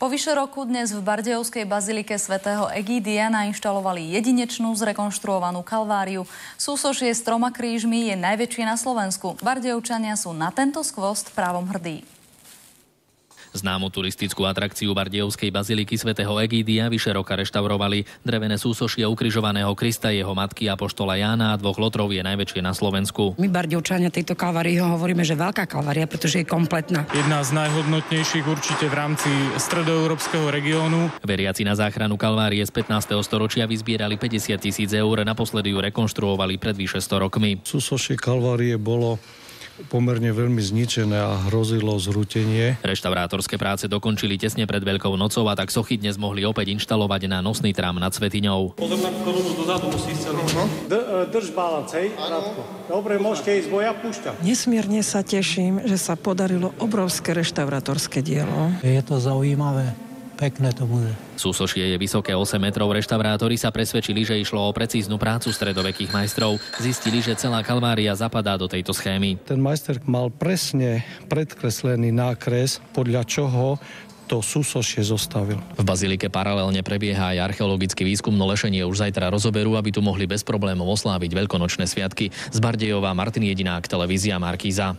Po vyše roku dnes v Bardejovskej bazilike svätého Egídia nainštalovali jedinečnú zrekonštruovanú kalváriu. Súsošie s 3 krížmi je najväčšie na Slovensku. Bardejovčania sú na tento skvost právom hrdí. Známu turistickú atrakciu Bardejovskej baziliky svätého Egídia vyše roka reštaurovali. Drevené súsošie ukrižovaného Krista, jeho matky apoštola Jána a 2 lotrov je najväčšie na Slovensku. My Bardejovčania tejto kalvárii hovoríme, že veľká kalvária, pretože je kompletná. Jedna z najhodnotnejších určite v rámci stredoeurópskeho regiónu. Veriaci na záchranu kalvárie z 15. storočia vyzbierali 50 000 eur, naposledy ju rekonštruovali pred vyše 100 rokmi. Súsošie kalvárie bolo pomerne veľmi zničené a hrozilo zrútenie. Reštaurátorské práce dokončili tesne pred Veľkou nocou a tak sochy dnes mohli opäť inštalovať na nosný trám nad Svätyňou. Pozor na korunu dozadu, musíš celý. Drž balans, hej, Radko. Dobre, môžete ísť, bo ja púšťam. Nesmierne sa teším, že sa podarilo obrovské reštaurátorské dielo. Je to zaujímavé. Pekné to bude. Súsošie je vysoké 8 metrov. Reštaurátori sa presvedčili, že išlo o precíznu prácu stredovekých majstrov. Zistili, že celá kalvária zapadá do tejto schémy. Ten majster mal presne predkreslený nákres, podľa čoho to súsošie zostavil. V bazilike paralelne prebieha aj archeologický výskum, no lešenie už zajtra rozoberú, aby tu mohli bez problémov osláviť veľkonočné sviatky. Z Bardejova Martin Jedinák, televízia Markíza.